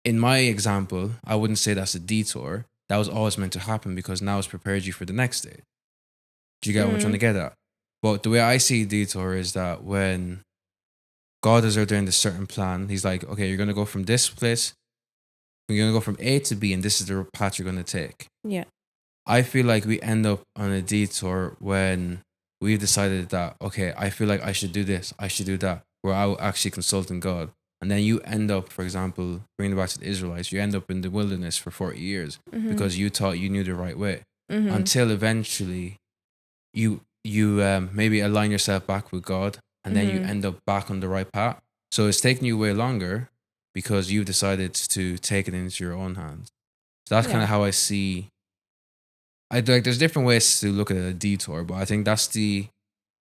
In my example, I wouldn't say that's a detour. That was always meant to happen because now it's prepared you for the next day. Do you get what I'm trying to get at? But the way I see detour is that when God has ordained a certain plan, He's like, okay, you're going to go from this place, you're going to go from A to B, and this is the path you're going to take. Yeah. I feel like we end up on a detour when we've decided that, okay, I feel like I should do this, I should do that, where I will actually consult in God. And then you end up, for example, bringing it back to the Israelites, you end up in the wilderness for 40 years because you thought you knew the right way. Until eventually you maybe align yourself back with God, and then you end up back on the right path. So it's taking you way longer because you've decided to take it into your own hands. So that's kind of how I see. There's different ways to look at a detour, but I think that's the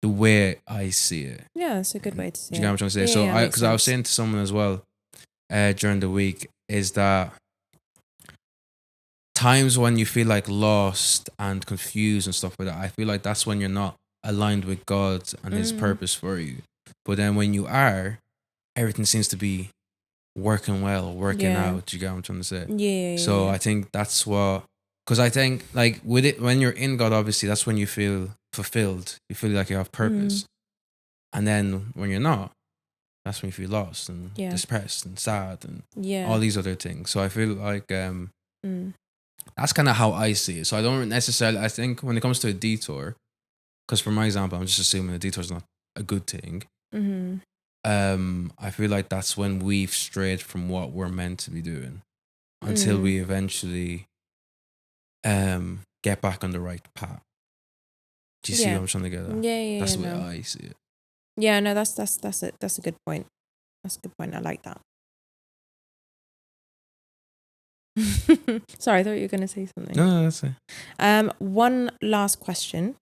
way I see it. Yeah, it's a good way to see it. Do you get what I'm trying to say? So because I was saying to someone as well during the week is that times when you feel like lost and confused and stuff like that, I feel like that's when you're not aligned with God and His purpose for you. But then when you are, everything seems to be working well, working out. Do you get what I'm trying to say? Yeah. So I think that's what, Because I think like with it, when you're in God, obviously that's when you feel fulfilled. You feel like you have purpose. And then when you're not, that's when you feel lost and depressed and sad and all these other things. So I feel like that's kind of how I see it. So I don't necessarily, I think when it comes to a detour, because for my example, I'm just assuming a detour is not a good thing. I feel like that's when we've strayed from what we're meant to be doing until we eventually get back on the right path. Do you see what I'm trying to get at? Yeah. That's the way I see it. Yeah, no, that's it. That's a good point. That's a good point. I like that. Sorry, I thought you were going to say something. No, that's it. One last question.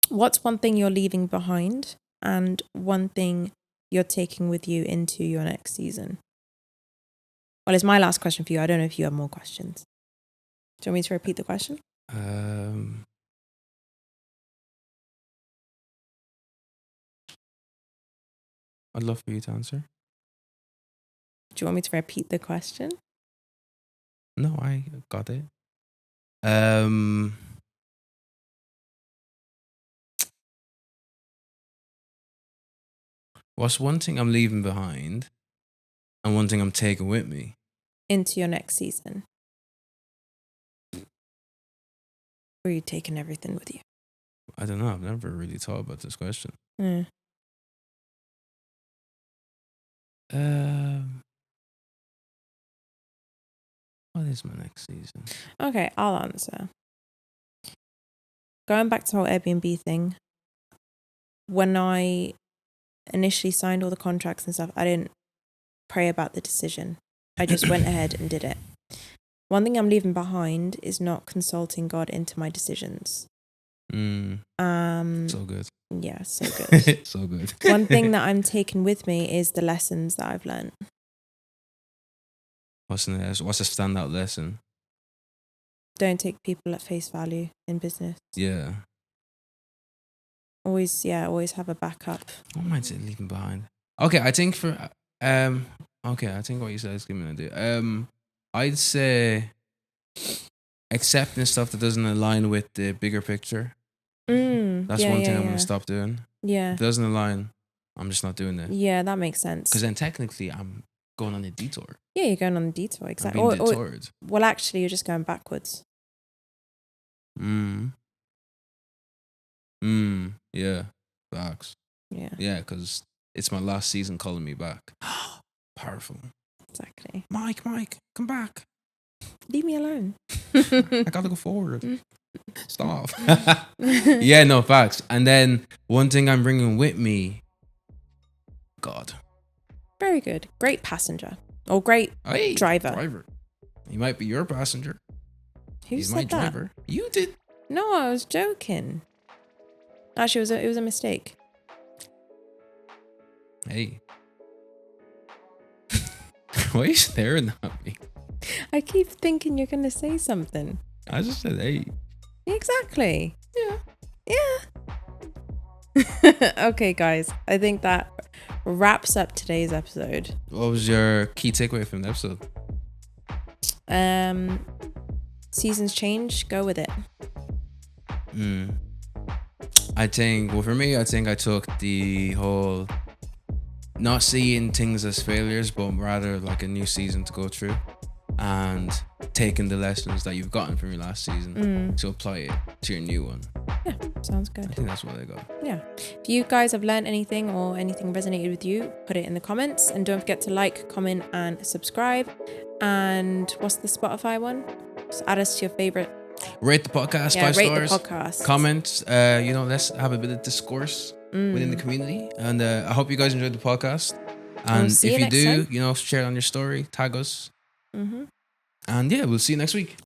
What's one thing you're leaving behind and one thing you're taking with you into your next season? Well, it's my last question for you. I don't know if you have more questions. Do you want me to repeat the question? I'd love for you to answer. Do you want me to repeat the question? No, I got it. What's one thing I'm leaving behind and one thing I'm taking with me? Into your next season. Or are you taking everything with you? I don't know. I've never really thought about this question. What is my next season? Okay, I'll answer. Going back to the whole Airbnb thing, when I initially signed all the contracts and stuff, I didn't pray about the decision. I just went ahead and did it. One thing I'm leaving behind is not consulting God into my decisions. So good. Yeah, so good. So good. One thing that I'm taking with me is the lessons that I've learned. What's a standout lesson? Don't take people at face value in business. Yeah. Always have a backup. What am I leaving behind? Okay, I think I think what you said is giving me an idea. I'd say accepting stuff that doesn't align with the bigger picture. That's one thing I'm going to stop doing. Yeah. If it doesn't align, I'm just not doing it. Yeah, that makes sense. Because then technically I'm going on a detour. Yeah, you're going on a detour, exactly. I'm being detoured. Well, actually, you're just going backwards. Yeah. Facts. Yeah. Yeah, because it's my last season calling me back. Powerful. Exactly. Mike, come back. Leave me alone. I gotta go forward. Stop. Yeah, no, facts. And then one thing I'm bringing with me, God. Very good. Great passenger. Or great driver. He might be your passenger. He's my driver. You did. No, I was joking. Actually, it was a mistake. Hey. Why are you staring at me? I keep thinking you're going to say something. I just said, hey. Exactly. Yeah. Okay, guys. I think that wraps up today's episode. What was your key takeaway from the episode? Seasons change. Go with it. I think, well, for me, I think I took the whole not seeing things as failures, but rather like a new season to go through and taking the lessons that you've gotten from your last season to apply it to your new one. Yeah, sounds good. I think that's what I got. Yeah. If you guys have learned anything or anything resonated with you, put it in the comments and don't forget to like, comment and subscribe. And what's the Spotify one? Just add us to your favorite. Rate the podcast 5 rate stars. the podcast. Comment. Let's have a bit of discourse within the community. And I hope you guys enjoyed the podcast. And if you do, share it on your story, tag us. And yeah, we'll see you next week.